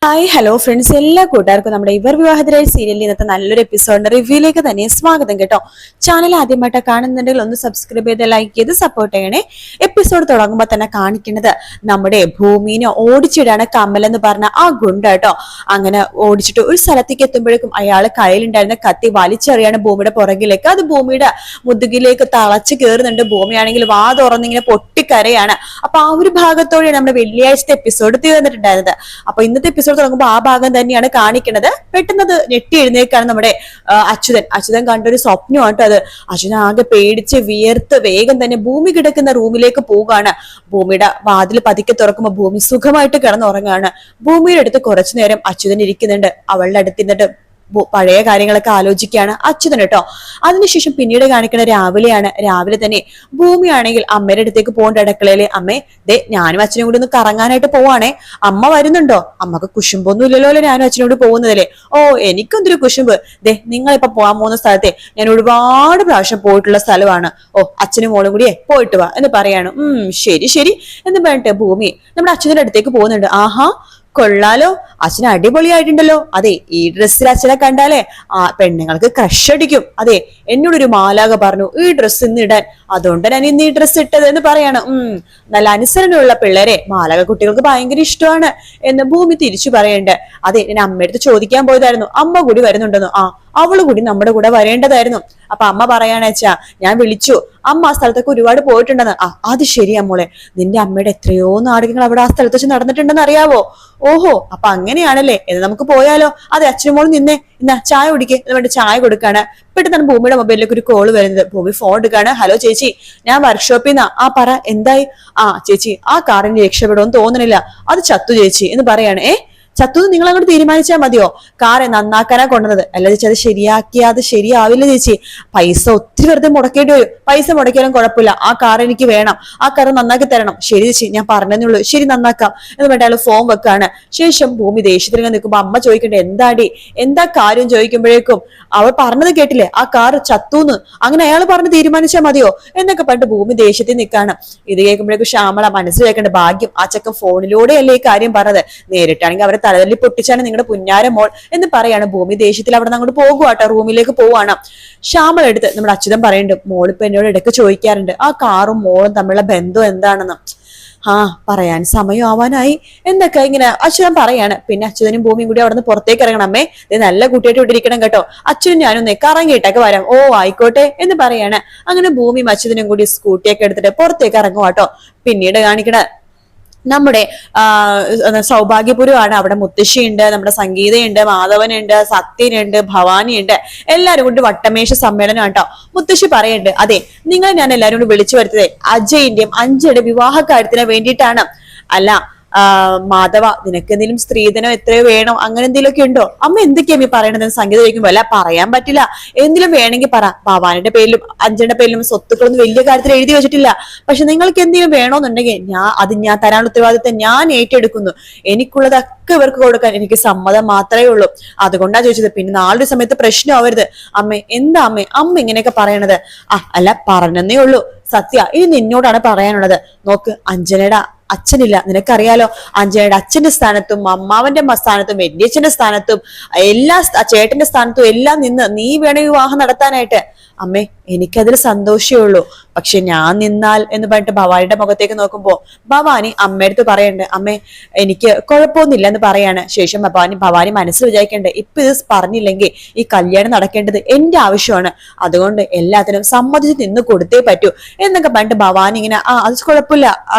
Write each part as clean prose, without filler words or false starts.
Hi hello friends, എല്ലാ കൂട്ടുകാർക്കും നമ്മുടെ ഇവർ വിവാഹിതരായ സീരിയലിൽ ഇന്നത്തെ നല്ലൊരു എപ്പിസോഡിന്റെ റിവ്യൂയിലേക്ക് തന്നെ സ്വാഗതം കേട്ടോ. ചാനൽ ആദ്യമായിട്ട് കാണുന്നുണ്ടെങ്കിൽ ഒന്ന് സബ്സ്ക്രൈബ് ചെയ്ത് ലൈക്ക് ചെയ്ത് സപ്പോർട്ട് ചെയ്യണേ. എപ്പിസോഡ് തുടങ്ങുമ്പോൾ തന്നെ കാണിക്കുന്നത് നമ്മുടെ ഭൂമിനെ ഓടിച്ചിടാണ് കമൽ എന്ന് പറഞ്ഞ ആ ഗുണ്ട കേട്ടോ. അങ്ങനെ ഓടിച്ചിട്ട് ഒരു സ്ഥലത്തേക്ക് എത്തുമ്പോഴേക്കും അയാൾ കയ്യിലുണ്ടായിരുന്ന കത്തി വലിച്ചെറിയാണ് ഭൂമിയുടെ പുറകിലേക്ക്. അത് ഭൂമിയുടെ മുതുകിലേക്ക് തളച്ച് കയറുന്നുണ്ട്. ഭൂമിയാണെങ്കിൽ വാ തുറന്നിങ്ങനെ പൊട്ടിക്കരയാണ്. അപ്പൊ ആ ഒരു ഭാഗത്തോടെയാണ് നമ്മുടെ വെള്ളിയാഴ്ചത്തെ എപ്പിസോഡ് തീർന്നിട്ടുണ്ടായിരുന്നത്. അപ്പൊ ഇന്നത്തെ എപ്പിസോഡ് തുടങ്ങുമ്പോൾ ആ ഭാഗം തന്നെയാണ് കാണിക്കുന്നത്. പെട്ടെന്ന് ഞെട്ടി എഴുന്നേൽക്കാണ് നമ്മുടെ അച്യുതൻ കണ്ടൊരു സ്വപ്നമായിട്ട് അത്. അച്യുതൻ ആകെ പേടിച്ച് വിയർത്ത് വേഗം തന്നെ ഭൂമി കിടക്കുന്ന റൂമിലേക്ക് പോവുകയാണ്. ഭൂമിയുടെ വാതിൽ പതുക്കെ തുറക്കുമ്പോൾ ഭൂമി സുഖമായിട്ട് കിടന്നുറങ്ങാണ്. ഭൂമിയുടെ അടുത്ത് കുറച്ചു നേരം അച്യുതൻ ഇരിക്കുന്നുണ്ട്. അവളുടെ അടുത്തിരുന്നിട്ട് പഴയ കാര്യങ്ങളൊക്കെ ആലോചിക്കുകയാണ് അച്യുതൻ കേട്ടോ. അതിനുശേഷം പിന്നീട് കാണിക്കുന്ന രാവിലെയാണ്. രാവിലെ തന്നെ ഭൂമിയാണെങ്കിൽ അമ്മയുടെ അടുത്തേക്ക് പോകേണ്ട അടുക്കളയില്. അമ്മേ, ദേ ഞാനും അച്ഛനും കൂടി ഒന്ന് കറങ്ങാനായിട്ട് പോവാണേ, അമ്മ വരുന്നുണ്ടോ? അമ്മക്ക് കുശുമ്പൊന്നും ഇല്ലല്ലോ ഞാനും അച്ഛനും കൂടി പോകുന്നതല്ലേ. ഓ, എനിക്കൊന്തൊരു കുശുമ്പ്. ദേ നിങ്ങളിപ്പോ പോകാൻ പോകുന്ന സ്ഥലത്തെ ഞാൻ ഒരുപാട് പ്രാവശ്യം പോയിട്ടുള്ള സ്ഥലമാണ്. ഓ, അച്ഛനും മോളും കൂടിയേ പോയിട്ട് വാ എന്ന് പറയാണ്. ശരി ശരി എന്ന് പറഞ്ഞിട്ട് ഭൂമി നമ്മുടെ അച്ഛൻ്റെ അടുത്തേക്ക് പോകുന്നുണ്ട്. ആഹാ, കൊള്ളാലോ, അച്ഛൻ അടിപൊളിയായിട്ടുണ്ടല്ലോ. അതെ, ഈ ഡ്രസ്സിൽ അച്ഛനെ കണ്ടാലേ പെണ്ണുങ്ങൾക്ക് ക്രഷ് അടിക്കും. അതെ, എന്നോടൊരു മാലാക പറഞ്ഞു ഈ ഡ്രസ്സ് ഇന്ന് ഇടാൻ, അതുകൊണ്ട് ഞാൻ ഇന്ന് ഈ ഡ്രസ്സ് ഇട്ടത് എന്ന് പറയാണ്. നല്ല അനുസരണയുള്ള പിള്ളേരെ മാലാക കുട്ടികൾക്ക് ഭയങ്കര ഇഷ്ടമാണ് എന്ന് ഭൂമി തിരിച്ചു പറയണ്ട്. അതെ, ഞാൻ അമ്മയടുത്ത് ചോദിക്കാൻ പോയതായിരുന്നു, അമ്മ കൂടി വരുന്നുണ്ടെന്നു. അവള് കൂടി നമ്മുടെ കൂടെ വരേണ്ടതായിരുന്നു. അപ്പൊ അമ്മ പറയാണെച്ചാ ഞാൻ വിളിച്ചു, അമ്മ ആ സ്ഥലത്തൊക്കെ ഒരുപാട് പോയിട്ടുണ്ടെന്ന്. അത് ശരിയാ മോളെ, നിന്റെ അമ്മയുടെ എത്രയോ നാടകങ്ങൾ അവിടെ ആ സ്ഥലത്ത് വെച്ച് നടന്നിട്ടുണ്ടെന്ന് അറിയാവോ? ഓഹോ, അപ്പൊ അങ്ങനെയാണല്ലേ, എന്ന് നമുക്ക് പോയാലോ? അതെ, അച്ഛനും മോളും നിന്നെ ഇന്നാ ചായ കുടിക്കേ എന്ന് പറഞ്ഞിട്ട് ചായ കൊടുക്കാണ്. പെട്ടെന്നാണ് ഭൂമിയുടെ മൊബൈലിലേക്ക് ഒരു കോള് വരുന്നത്. ഭൂമി ഫോൺ എടുക്കാണ്. ഹലോ ചേച്ചി, ഞാൻ വർക്ക്ഷോപ്പിൽ നിന്നാ. പറ, എന്തായി? ചേച്ചി, ആ കാറിന് രക്ഷപ്പെടുമെന്ന് തോന്നുന്നില്ല, അത് ചത്തു ചേച്ചി എന്ന് പറയാണ്. ചത്തു നിങ്ങൾ അങ്ങോട്ട് തീരുമാനിച്ചാൽ മതിയോ? കാറ് നന്നാക്കാനാ കൊണ്ടുവന്നത്, അല്ല ചേച്ചി അത് ശരിയാക്കിയാ അത് ശരിയാവില്ല ചേച്ചി. പൈസ ഒത്തിരി വെറുതെ മുടക്കേണ്ടി വരും. പൈസ മുടക്കിയാലും കുഴപ്പമില്ല, ആ കാർ എനിക്ക് വേണം, ആ കാർ നന്നാക്കി തരണം. ശരി ചേച്ചി, ഞാൻ പറഞ്ഞതേ ഉള്ളൂ, ശരി നന്നാക്കാം എന്ന് പറഞ്ഞിട്ട് അയാൾ ഫോം വെക്കാണ്. ശേഷം ഭൂമി ദേഷ്യത്തിൽ നിൽക്കുമ്പോ അമ്മ ചോദിക്കണ്ടേ എന്താ കാര്യം ചോദിക്കുമ്പോഴേക്കും അവൾ പറഞ്ഞത് കേട്ടില്ലേ, ആ കാർ ചത്തൂന്ന്. അങ്ങനെ അയാൾ പറഞ്ഞ് തീരുമാനിച്ചാൽ മതിയോ എന്നൊക്കെ പറഞ്ഞിട്ട് ഭൂമി ദേഷ്യത്തിൽ നിൽക്കാണ്. ഇത് കേൾക്കുമ്പോഴേക്കും ശ്യാമള മനസ്സിൽ വെക്കേണ്ട, ഭാഗ്യം ആ ചെക്കൻ ഫോണിലൂടെയല്ലേ ഈ കാര്യം പറഞ്ഞത്, നേരിട്ടാണെങ്കിൽ അവരെ തലതല്ലി പൊട്ടിച്ചാണ് നിങ്ങളുടെ പുന്നാര മോൾ എന്ന് പറയാണ്. ഭൂമി ദേഷ്യത്തിൽ അവിടെ നിന്ന് അങ്ങോട്ട് പോകുവാട്ടോ, റൂമിലേക്ക് പോവാണ്. ശ്യാമള എടുത്ത് നമ്മുടെ അച്യുതൻ പറയുന്നുണ്ട്, മോളിപ്പോ എന്നോട് ഇടയ്ക്ക് ചോദിക്കാറുണ്ട് ആ കാറും മോളും തമ്മിലുള്ള ബന്ധം എന്താണെന്ന്. പറയാൻ സമയം ആവാനായി എന്നൊക്കെ ഇങ്ങനെ അച്യുതൻ പറയാണ്. പിന്നെ അച്യുതനും ഭൂമിയും കൂടി അവിടെ നിന്ന് പുറത്തേക്ക് ഇറങ്ങണം. അമ്മേ, ഇത് നല്ല കുട്ടിയായിട്ട് വിട്ടിരിക്കണം കേട്ടോ, അച്ഛനും ഞാനും കറങ്ങിയിട്ടൊക്കെ വരാം. ഓ ആയിക്കോട്ടെ എന്ന് പറയാണ്. അങ്ങനെ ഭൂമിയും അച്യുതനും കൂടി സ്കൂട്ടിയൊക്കെ എടുത്തിട്ട് പുറത്തേക്ക് ഇറങ്ങുവാട്ടോ. പിന്നീട് കാണിക്കണ നമ്മുടെ സൗഭാഗ്യപുരമാണ്. അവിടെ മുത്തശ്ശിയുണ്ട്, നമ്മുടെ സംഗീതയുണ്ട്, മാധവനുണ്ട്, സത്യനുണ്ട്, ഭവാനിയുണ്ട്. എല്ലാരും കൂടി വട്ടമേശ സമ്മേളനം കേട്ടോ. മുത്തശ്ശി പറയുന്നുണ്ട്, അതെ നിങ്ങൾ ഞാൻ എല്ലാരും കൂടി വിളിച്ചു വരുത്തതേ അജയിന്റെയും അഞ്ജയുടെ വിവാഹ കാര്യത്തിന് വേണ്ടിയിട്ടാണ്. അല്ല മാധവ, നിനക്ക് എന്തെങ്കിലും സ്ത്രീധനം എത്രയോ വേണോ, അങ്ങനെ എന്തെങ്കിലുമൊക്കെ ഉണ്ടോ? അമ്മ എന്തൊക്കെയാ ഈ പറയണത്? സംഗീത ചോദിക്കുമ്പോ അല്ല പറയാൻ പറ്റില്ല, എന്തെങ്കിലും വേണമെങ്കിൽ പറ. ഭവാനിയുടെ പേരിലും അഞ്ജയുടെ പേരിലും സ്വത്തുക്കളൊന്നും വലിയ കാര്യത്തിൽ എഴുതി വെച്ചിട്ടില്ല. പക്ഷെ നിങ്ങൾക്ക് എന്തെങ്കിലും വേണോന്നുണ്ടെങ്കിൽ ഞാൻ തരാനുള്ള ഉത്തരവാദിത്തം ഞാൻ ഏറ്റെടുക്കുന്നു. എനിക്കുള്ളതൊക്കെ ഇവർക്ക് കൊടുക്കാൻ എനിക്ക് സമ്മതം മാത്രമേ ഉള്ളൂ. അതുകൊണ്ടാ ചോദിച്ചത്. പിന്നെ നാളൊരു സമയത്ത് പ്രശ്നമാവരുത്. അമ്മേ, എന്താ അമ്മ ഇങ്ങനെയൊക്കെ പറയണത്? അല്ല പറഞ്ഞതേ ഉള്ളൂ സത്യ, ഇനി നിന്നോടാണ് പറയാനുള്ളത്. നോക്ക്, അഞ്ജനയുടെ അച്ഛനില്ല, നിനക്കറിയാലോ. അഞ്ജനയുടെ അച്ഛന്റെ സ്ഥാനത്തും അമ്മാവന്റെ സ്ഥാനത്തും വലിയച്ഛന്റെ സ്ഥാനത്തും എല്ലാ ചേട്ടന്റെ സ്ഥാനത്തും എല്ലാം നിന്ന് നീ വേണ വിവാഹം നടത്താനായിട്ട്. അമ്മേ, എനിക്കതിൽ സന്തോഷമേ ഉള്ളൂ. പക്ഷെ ഞാൻ നിന്നാൽ എന്ന് പറഞ്ഞിട്ട് ഭവാനിയുടെ മുഖത്തേക്ക് നോക്കുമ്പോ ഭവാനി അമ്മയടുത്ത് പറയണ്ട്, അമ്മേ എനിക്ക് കുഴപ്പമൊന്നുമില്ല എന്ന് പറയാണ്. ശേഷം ഭവാനി മനസ്സിൽ വിചാരിക്കണ്ടേ, ഇപ്പൊ ഇത് പറഞ്ഞില്ലെങ്കിൽ ഈ കല്യാണം നടക്കേണ്ടത് എന്റെ ആവശ്യമാണ്, അതുകൊണ്ട് എല്ലാത്തിനും സമ്മതിച്ച് നിന്ന് കൊടുത്തേ പറ്റൂ എന്നൊക്കെ പറഞ്ഞിട്ട് ഭവാനി ഇങ്ങനെ അത് കുഴപ്പമില്ല,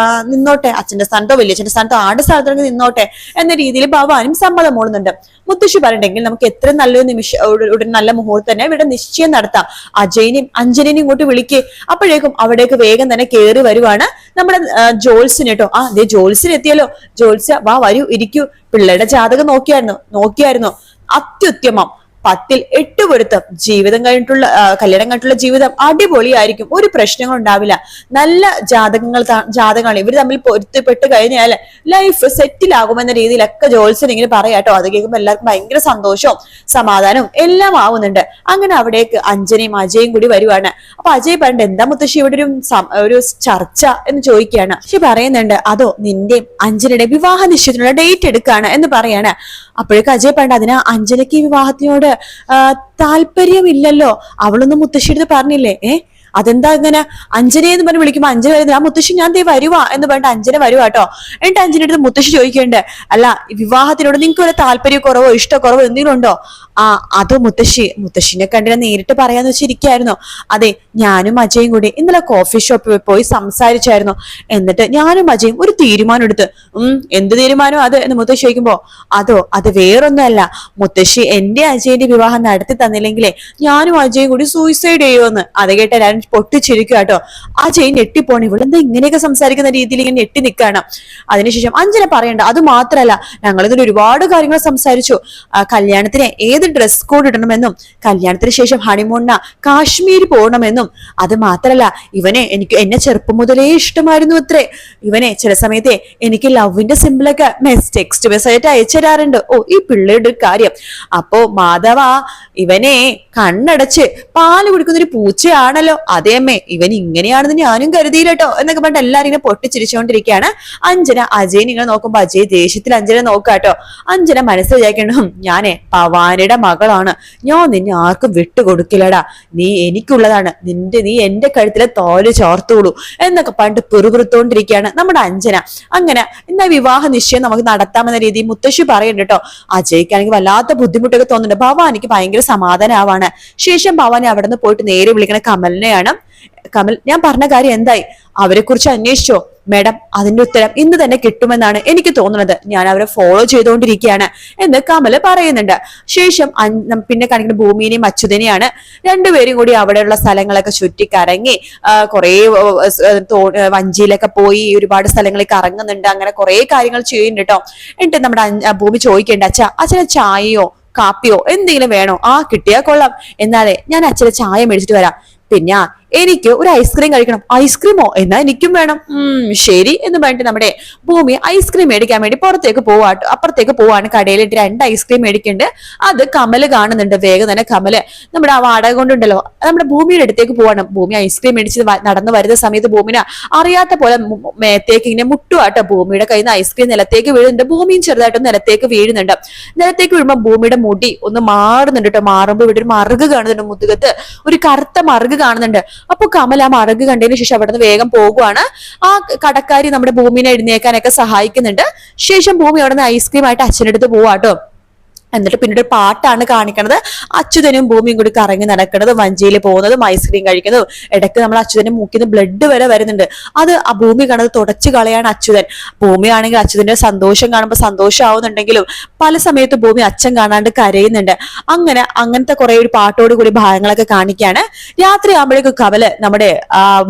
നിന്നോട്ടെ, അച്ഛന്റെ സ്ഥാനത്തോ വലിയച്ഛന്റെ സ്ഥാനത്തോ ആടെ സ്ഥാനത്തോ നിന്നോട്ടെ എന്ന രീതിയിൽ ഭവാനും സമ്മതം മൂളുന്നുണ്ട്. മുത്തശ്ശി പറഞ്ഞിട്ടുണ്ടെങ്കിൽ നമുക്ക് എത്ര നല്ലൊരു നിമിഷം നല്ല മുഹൂർത്തം തന്നെ ഇവിടെ നിശ്ചയം നടത്താം. അജയനെയും അഞ്ജനെയും ഇങ്ങോട്ട് വിളിക്കേ. അപ്പോഴേക്കും അവിടേക്ക് വേഗം തന്നെ കയറി വരുവാണ് നമ്മുടെ ജോത്സ്യൻ കേട്ടോ. ദേ ജോത്സ്യൻ എത്തിയല്ലോ. ജോത്സ്യ വാ, വരൂ, ഇരിക്കൂ. പിള്ളേരുടെ ജാതകം നോക്കിയായിരുന്നു. അത്യുത്തമം, 10ൽ 8 പൊരുത്തം. ജീവിതം കഴിഞ്ഞിട്ടുള്ള കല്യാണം കഴിഞ്ഞിട്ടുള്ള ജീവിതം അടിപൊളിയായിരിക്കും, ഒരു പ്രശ്നങ്ങൾ ഉണ്ടാവില്ല. നല്ല ജാതകങ്ങളാണ് ഇവർ തമ്മിൽ പൊരുത്തപ്പെട്ട് കഴിഞ്ഞാൽ ലൈഫ് സെറ്റിൽ ആകുമെന്ന രീതിയിലൊക്കെ ജോത്സ്യൻ ഇങ്ങനെ പറയാട്ടോ. അത് കേൾക്കുമ്പോൾ എല്ലാവർക്കും ഭയങ്കര സന്തോഷവും സമാധാനവും എല്ലാം ആവുന്നുണ്ട്. അങ്ങനെ അവിടേക്ക് അഞ്ജനയും അജയും കൂടി വരുവാണ്. അപ്പൊ അജയ് പറഞ്ഞിട്ട് എന്താ മുത്തശ്ശി ഇവിടെ ഒരു ചർച്ച എന്ന് ചോദിക്കുകയാണ്. പക്ഷെ പറയുന്നുണ്ട് അതോ നിന്റെയും അഞ്ജനയുടെ വിവാഹ നിശ്ചയത്തിനുള്ള ഡേറ്റ് എടുക്കാണ് എന്ന് പറയാണ്. അപ്പോഴേക്കും അജയ് പറഞ്ഞിട്ട് അതിന് അഞ്ജനയ്ക്ക് ഈ വിവാഹത്തിനോട് താല്പര്യമില്ലല്ലോ, അവളൊന്നും മുത്തശ്ശിയുടെ പറഞ്ഞില്ലേ? അതെന്താ ഇങ്ങനെ? അഞ്ജന എന്ന് പറഞ്ഞ് വിളിക്കുമ്പോ അഞ്ജന വരുന്നത് ആ മുത്തശ്ശി ഞാൻ ദേ വരുവാ എന്ന് പറഞ്ഞിട്ട് അഞ്ജന വരുവാ കേട്ടോ. എന്നിട്ട് അഞ്ജന അടുത്ത് മുത്തശ്ശി ചോദിക്കേണ്ടത് അല്ല വിവാഹത്തിനോട് നിങ്ങൾക്ക് ഒരു താല്പര്യക്കുറവോ ഇഷ്ടക്കുറവോ എന്തെങ്കിലും ഉണ്ടോ? അതോ മുത്തശ്ശിനെ കണ്ടിട്ട് നേരിട്ട് പറയാന്ന് വെച്ചിരിക്കായിരുന്നു. അതെ, ഞാനും അജയും കൂടി ഇന്നലെ കോഫി ഷോപ്പിൽ പോയി സംസാരിച്ചായിരുന്നു. എന്നിട്ട് ഞാനും അജയും ഒരു തീരുമാനം എടുത്ത്. എന്ത് തീരുമാനം അത് എന്ന് മുത്തശ്ശി ചോദിക്കുമ്പോ അത് വേറൊന്നുമല്ല, മുത്തശ്ശി എന്റെ അജയന്റെ വിവാഹം നടത്തി തന്നില്ലെങ്കിലേ ഞാനും അജയും കൂടി സൂയിസൈഡ് ചെയ്യുമെന്ന്. അത് കേട്ട എല്ലാവരും പൊട്ടിച്ചിരിക്കുക കേട്ടോ. അജയ് ഞെട്ടിപ്പോണ ഇവളെന്താ ഇങ്ങനെയൊക്കെ സംസാരിക്കുന്ന രീതിയിൽ ഇങ്ങനെ ഞെട്ടി നിൽക്കുകയാണ്. അതിനുശേഷം അഞ്ജന പറയണ്ട അത് മാത്രല്ല, ഞങ്ങൾ ഇതിൽ ഒരുപാട് കാര്യങ്ങൾ സംസാരിച്ചു. കല്യാണത്തിന് ഏത് ഡ്രസ് കോഡ് ഇടണമെന്നും കല്യാണത്തിന് ശേഷം ഹണിമൂണിന് കാശ്മീർ പോകണമെന്നും അത് മാത്രല്ല എന്നെ ചെറുപ്പം മുതലേ ഇഷ്ടമായിരുന്നു അത്രേ. ചില സമയത്തെ എനിക്ക് ലവിന്റെ സിമ്പിളൊക്കെ ടെക്സ്റ്റ് മെസ്സേജ് അയച്ചു തരാറുണ്ട്. ഈ പിള്ളേരുടെ ഒരു കാര്യം. അപ്പോ മാധവ ഇവനെ കണ്ണടച്ച് പാല് കുടിക്കുന്ന ഒരു പൂച്ചയാണല്ലോ. അതേ അമ്മേ, ഇവൻ ഇങ്ങനെയാണെന്ന് ഞാനും കരുതിയില്ലട്ടോ എന്നൊക്കെ പറഞ്ഞിട്ട് എല്ലാരും ഇങ്ങനെ പൊട്ടിച്ചിരിച്ചുകൊണ്ടിരിക്കുകയാണ്. അഞ്ജന അജയൻ ഇങ്ങനെ നോക്കുമ്പോ അജയ് ദേഷ്യത്തിൽ അഞ്ജന നോക്കാട്ടോ. അഞ്ജന മനസ്സിൽ വിചാരിക്കണം ഞാനേ പവാനിയുടെ മകളാണ്, ഞാൻ നിന്നെ ആർക്കും വിട്ടുകൊടുക്കില്ലടാ, നീ എനിക്കുള്ളതാണ്, നീ എന്റെ കഴുത്തിലെ തോല് ചോർത്തോളൂ എന്നൊക്കെ പറഞ്ഞിട്ട് പിറുപിറുത്തോണ്ടിരിക്കുകയാണ് നമ്മുടെ അഞ്ജന. അങ്ങനെ ഇന്ന വിവാഹ നിശ്ചയം നമുക്ക് നടത്താമെന്ന രീതിയിൽ മുത്തശ്ശി പറയുന്നുണ്ട് കേട്ടോ. അജയ്ക്കാണെങ്കിൽ വല്ലാത്ത ബുദ്ധിമുട്ടൊക്കെ തോന്നുന്നുണ്ട്. ഭവാനിക്ക് ഭയങ്കര സമാധാനമാവാണ്. ശേഷം ഭവാനി അവിടെ നിന്ന് പോയിട്ട് നേരെ വിളിക്കണ കമലിനെയാണ്. കമൽ, ഞാൻ പറഞ്ഞ കാര്യം എന്തായി? അവരെ കുറിച്ച് അന്വേഷിച്ചോ? മേഡം, അതിന്റെ ഉത്തരം ഇന്ന് തന്നെ കിട്ടുമെന്നാണ് എനിക്ക് തോന്നുന്നത്. ഞാൻ അവരെ ഫോളോ ചെയ്തുകൊണ്ടിരിക്കുകയാണ് എന്ന് കമല് പറയുന്നുണ്ട്. ശേഷം പിന്നെ കാണിക്കുന്ന ഭൂമിനെയും അച്യുതനെയാണ്. രണ്ടുപേരും കൂടി അവിടെയുള്ള സ്ഥലങ്ങളൊക്കെ ചുറ്റിക്കറങ്ങി കുറെ വഞ്ചിയിലൊക്കെ പോയി ഒരുപാട് സ്ഥലങ്ങളിൽ കറങ്ങുന്നുണ്ട്. അങ്ങനെ കുറെ കാര്യങ്ങൾ ചെയ്യുന്നുണ്ട് കേട്ടോ. എന്നിട്ട് നമ്മുടെ ഭൂമി ചോദിക്കേണ്ട അച്ഛനെ ചായയോ കാപ്പിയോ എന്തെങ്കിലും വേണോ? കിട്ടിയാ കൊള്ളാം, എന്നാലേ ഞാൻ അച്ഛനെ ചായ മേടിച്ചിട്ട് വരാം. പിന്നെ എനിക്ക് ഒരു ഐസ്ക്രീം കഴിക്കണം. ഐസ്ക്രീമോ? എന്നാ എനിക്കും വേണം. ശരി എന്ന് പറഞ്ഞിട്ട് നമ്മുടെ ഭൂമി ഐസ്ക്രീം മേടിക്കാൻ വേണ്ടി അപ്പുറത്തേക്ക് പോവാണ്. കടയിലിട്ട് 2 ഐസ്ക്രീം മേടിക്കുന്നുണ്ട്. അത് കമല് കാണുന്നുണ്ട്. വേഗം തന്നെ കമല് നമ്മുടെ ആ വാടക കൊണ്ടുണ്ടല്ലോ നമ്മുടെ ഭൂമിയുടെ അടുത്തേക്ക് പോവാണ്. ഭൂമി ഐസ്ക്രീം മേടിച്ച് നടന്നു വരുന്ന സമയത്ത് ഭൂമിനെ അറിയാത്ത പോലെ മേത്തേക്ക് ഇങ്ങനെ മുട്ടുവാട്ടോ. ഭൂമിയുടെ കയ്യിൽ നിന്ന് ഐസ്ക്രീം നിലത്തേക്ക് വീഴുന്നുണ്ട്. ഭൂമിയും ചെറുതായിട്ട് നിലത്തേക്ക് വീഴുന്നുണ്ട്. നിലത്തേക്ക് വീഴുമ്പോൾ ഭൂമിയുടെ മുടി ഒന്ന് മാറുന്നുണ്ട് കേട്ടോ. മാറുമ്പോൾ ഇവിടെ ഒരു മറുക് കാണുന്നുണ്ട്. മുതുകത്ത് ഒരു കറുത്ത മറുക് കാണുന്നുണ്ട്. അപ്പൊ കമൽ ആ മറുക് കണ്ടതിന് ശേഷം അവിടെ നിന്ന് വേഗം പോകുവാണ്. ആ കടക്കാരി നമ്മുടെ ഭൂമിനെ എഴുന്നേക്കാനൊക്കെ സഹായിക്കുന്നുണ്ട്. ശേഷം ഭൂമി അവിടെ നിന്ന് ഐസ്ക്രീം ആയിട്ട് അച്ഛനടുത്ത് പോവാട്ടോ. എന്നിട്ട് പിന്നീട് ഒരു പാട്ടാണ് കാണിക്കണത്. അച്യുതനും ഭൂമിയും കൂടി കറങ്ങി നടക്കുന്നത്, വഞ്ചിയിൽ പോകുന്നതും ഐസ്ക്രീം കഴിക്കുന്നതും. ഇടയ്ക്ക് നമ്മൾ അച്യുതന്റെ മൂക്കിൽ നിന്ന് ബ്ലഡ് വരെ വരുന്നുണ്ട്. അത് ആ ഭൂമി കാണുന്നത് തുടച്ചു കളയാണ് അച്യുതൻ. ഭൂമിയാണെങ്കിൽ അച്യുതന്റെ സന്തോഷം കാണുമ്പോൾ സന്തോഷമാവുന്നുണ്ടെങ്കിലും പല സമയത്ത് ഭൂമി അച്ഛൻ കാണാണ്ട് കരയുന്നുണ്ട്. അങ്ങനത്തെ കുറെ ഒരു പാട്ടോട് കൂടി ഭാഗങ്ങളൊക്കെ കാണിക്കാണ്. രാത്രി ആകുമ്പോഴേക്കും കമല് നമ്മുടെ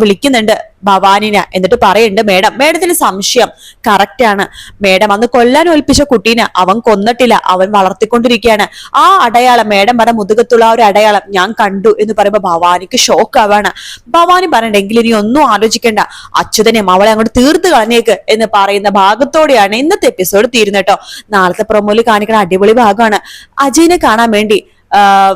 വിളിക്കുന്നുണ്ട് ഭവാനിനെ. എന്നിട്ട് പറയുന്നുണ്ട് മേഡത്തിന് സംശയം കറക്റ്റ് ആണ്. മേഡം അന്ന് കൊല്ലാൻ ഏൽപ്പിച്ച കുട്ടീനെ അവൻ കൊന്നിട്ടില്ല, അവൻ വളർത്തിക്കൊണ്ടിരിക്കുകയാണ്. ആ അടയാളം മേഡം പറഞ്ഞ മുതുകത്തുള്ള ഒരു അടയാളം ഞാൻ കണ്ടു എന്ന് പറയുമ്പോ ഭവാനിക്ക് ഷോക്ക് ആവാണ്. ഭവാനി പറയണ്ടെങ്കിൽ ഇനി ഒന്നും ആലോചിക്കണ്ട, അച്യുതനെയും അവളെ അങ്ങോട്ട് തീർത്ത് കളഞ്ഞേക്ക് എന്ന് പറയുന്ന ഭാഗത്തോടെയാണ് ഇന്നത്തെ എപ്പിസോഡ് തീരുന്നത് കേട്ടോ. നാളത്തെ പ്രൊമോയിൽ കാണിക്കുന്ന അടിപൊളി ഭാഗമാണ്. അജയനെ കാണാൻ വേണ്ടി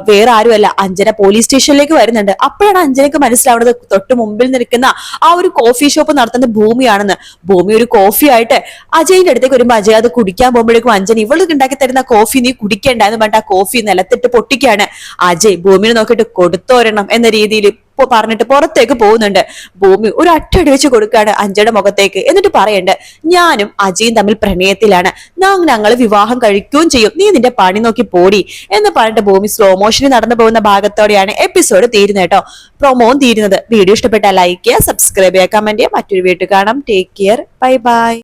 വേറെ ആരുമല്ല, അഞ്ജന പോലീസ് സ്റ്റേഷനിലേക്ക് വരുന്നുണ്ട്. അപ്പോഴാണ് അഞ്ജനക്ക് മനസ്സിലാവുന്നത് തൊട്ട് മുമ്പിൽ നിൽക്കുന്ന ആ ഒരു കോഫി ഷോപ്പ് നടത്തുന്ന ഭൂമിയാണെന്ന്. ഭൂമി ഒരു കോഫി ആയിട്ട് അജയന്റെ അടുത്തേക്ക് വരുമ്പോ അജയ് അത് കുടിക്കാൻ പോകുമ്പോഴേക്കും അഞ്ജന ഇവൾക്ക് ഉണ്ടാക്കി തരുന്ന കോഫി നീ കുടിക്കേണ്ട എന്ന് പറഞ്ഞിട്ട് ആ കോഫി നിലത്തിട്ട് പൊട്ടിക്കാണ്. അജയ് ഭൂമിനെ നോക്കിയിട്ട് കൊടുത്തോരണം എന്ന രീതിയിൽ പറഞ്ഞിട്ട് പുറത്തേക്ക് പോകുന്നുണ്ട്. ഭൂമി ഒരു അറ്റടി വെച്ച് കൊടുക്കുകയാണ് അഞ്ജയുടെ മുഖത്തേക്ക്. എന്നിട്ട് പറയണ്ട് ഞാനും അജയും തമ്മിൽ പ്രണയത്തിലാണ്, ഞങ്ങൾ വിവാഹം കഴിക്കുകയും ചെയ്യും, നീ നിന്റെ പണി നോക്കി പോടി എന്ന് പറഞ്ഞിട്ട് ഭൂമി സ്ലോ മോഷനിൽ നടന്നു പോകുന്ന ഭാഗത്തോടെയാണ് എപ്പിസോഡ് തീരുന്നത് കേട്ടോ. പ്രൊമോയും തീരുന്നത്. വീഡിയോ ഇഷ്ടപ്പെട്ടാൽ ലൈക്ക് ചെയ്യുക, സബ്സ്ക്രൈബ് ചെയ്യുക, കമന്റ് ചെയ്യുക. മറ്റൊരു വീട്ടിൽ കാണാം. Take care, bye bye.